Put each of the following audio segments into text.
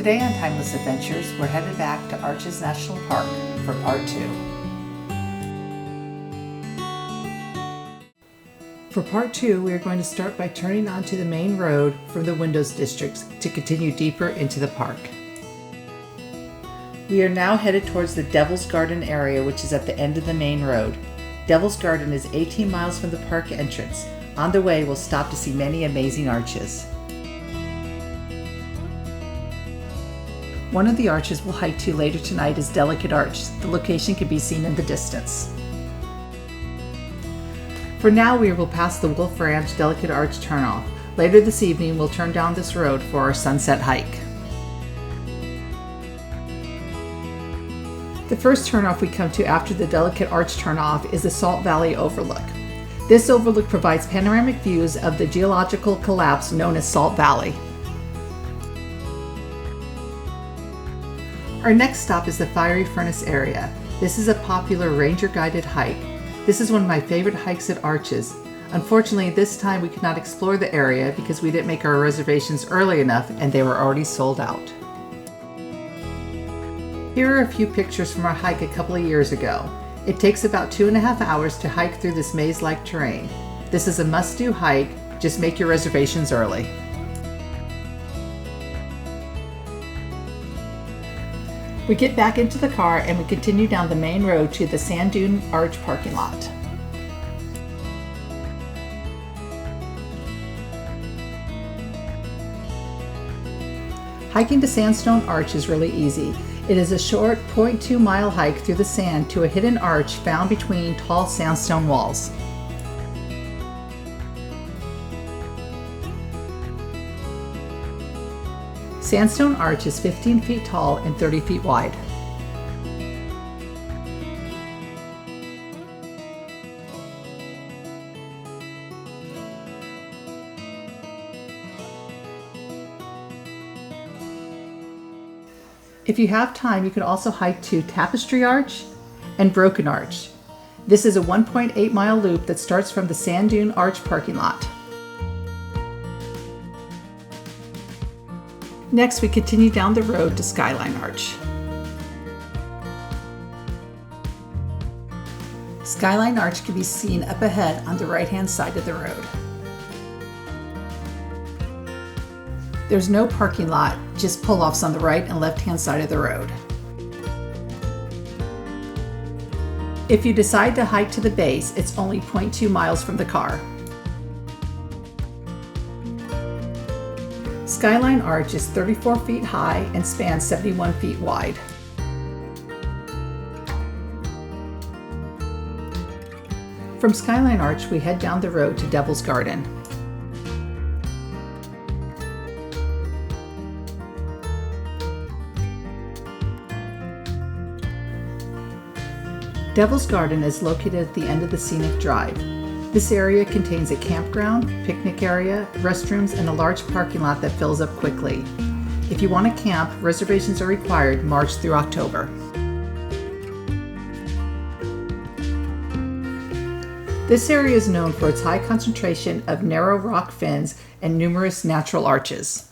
Today on Timeless Adventures, we're headed back to Arches National Park for part 2. For part 2, we are going to start by turning onto the main road from the Windows districts to continue deeper into the park. We are now headed towards the Devil's Garden area, which is at the end of the main road. Devil's Garden is 18 miles from the park entrance. On the way, we'll stop to see many amazing arches. One of the arches we'll hike to later tonight is Delicate Arch. The location can be seen in the distance. For now, we will pass the Wolf Ranch Delicate Arch turnoff. Later this evening, we'll turn down this road for our sunset hike. The first turnoff we come to after the Delicate Arch turnoff is the Salt Valley Overlook. This overlook provides panoramic views of the geological collapse known as Salt Valley. Our next stop is the Fiery Furnace area. This is a popular ranger-guided hike. This is one of my favorite hikes at Arches. Unfortunately, this time we could not explore the area because we didn't make our reservations early enough and they were already sold out. Here are a few pictures from our hike a couple of years ago. It takes about 2.5 hours to hike through this maze-like terrain. This is a must-do hike. Just make your reservations early. We get back into the car and we continue down the main road to the Sandstone Arch parking lot. Hiking to Sandstone Arch is really easy. It is a short 0.2 mile hike through the sand to a hidden arch found between tall sandstone walls. Sandstone Arch is 15 feet tall and 30 feet wide. If you have time, you can also hike to Tapestry Arch and Broken Arch. This is a 1.8 mile loop that starts from the Sandstone Arch parking lot. Next, we continue down the road to Skyline Arch. Skyline Arch can be seen up ahead on the right-hand side of the road. There's no parking lot, just pull-offs on the right and left-hand side of the road. If you decide to hike to the base, it's only 0.2 miles from the car. Skyline Arch is 34 feet high and spans 71 feet wide. From Skyline Arch, we head down the road to Devil's Garden. Devil's Garden is located at the end of the scenic drive. This area contains a campground, picnic area, restrooms, and a large parking lot that fills up quickly. If you want to camp, reservations are required March through October. This area is known for its high concentration of narrow rock fins and numerous natural arches.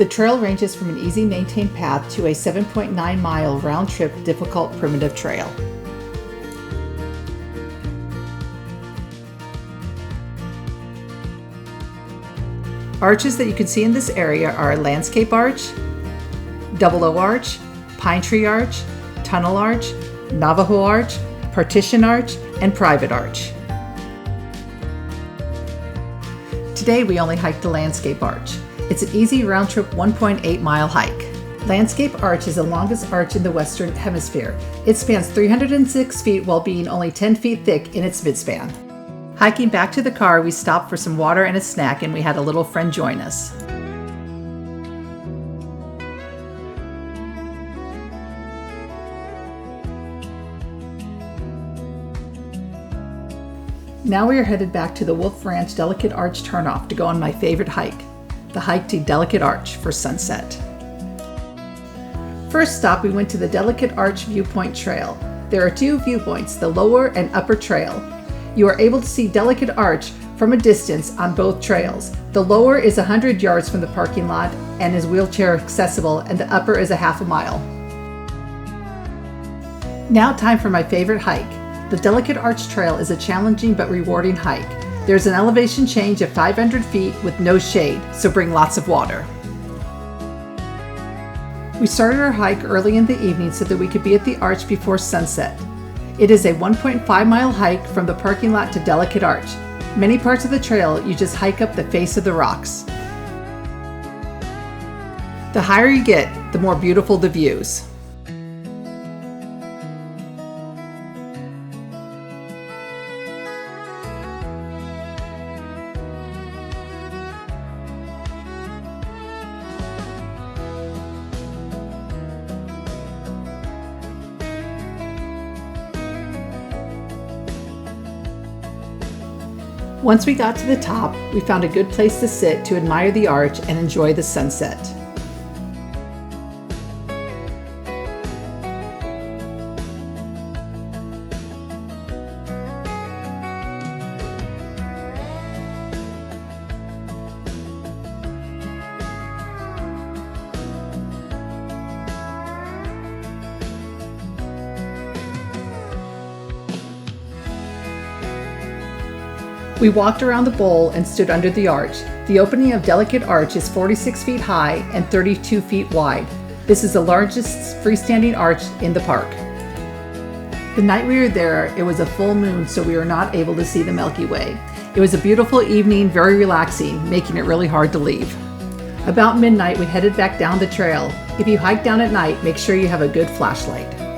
The trail ranges from an easy maintained path to a 7.9 mile round-trip difficult primitive trail. Arches that you can see in this area are Landscape Arch, Double O Arch, Pine Tree Arch, Tunnel Arch, Navajo Arch, Partition Arch, and Private Arch. Today we only hiked the Landscape Arch. It's an easy round-trip 1.8 mile hike. Landscape Arch is the longest arch in the Western Hemisphere. It spans 306 feet while being only 10 feet thick in its midspan. Hiking back to the car, we stopped for some water and a snack, and we had a little friend join us. Now we are headed back to the Wolf Ranch Delicate Arch turnoff to go on my favorite hike, the hike to Delicate Arch for sunset. First stop, we went to the Delicate Arch Viewpoint Trail. There are two viewpoints, the lower and upper trail. You are able to see Delicate Arch from a distance on both trails. The lower is 100 yards from the parking lot and is wheelchair accessible, and the upper is a half a mile. Now time for my favorite hike. The Delicate Arch Trail is a challenging but rewarding hike. There's an elevation change of 500 feet with no shade, so bring lots of water. We started our hike early in the evening so that we could be at the arch before sunset. It is a 1.5-mile hike from the parking lot to Delicate Arch. Many parts of the trail you just hike up the face of the rocks. The higher you get, the more beautiful the views. Once we got to the top, we found a good place to sit to admire the arch and enjoy the sunset. We walked around the bowl and stood under the arch. The opening of Delicate Arch is 46 feet high and 32 feet wide. This is the largest freestanding arch in the park. The night we were there, it was a full moon, so we were not able to see the Milky Way. It was a beautiful evening, very relaxing, making it really hard to leave. About midnight, we headed back down the trail. If you hike down at night, make sure you have a good flashlight.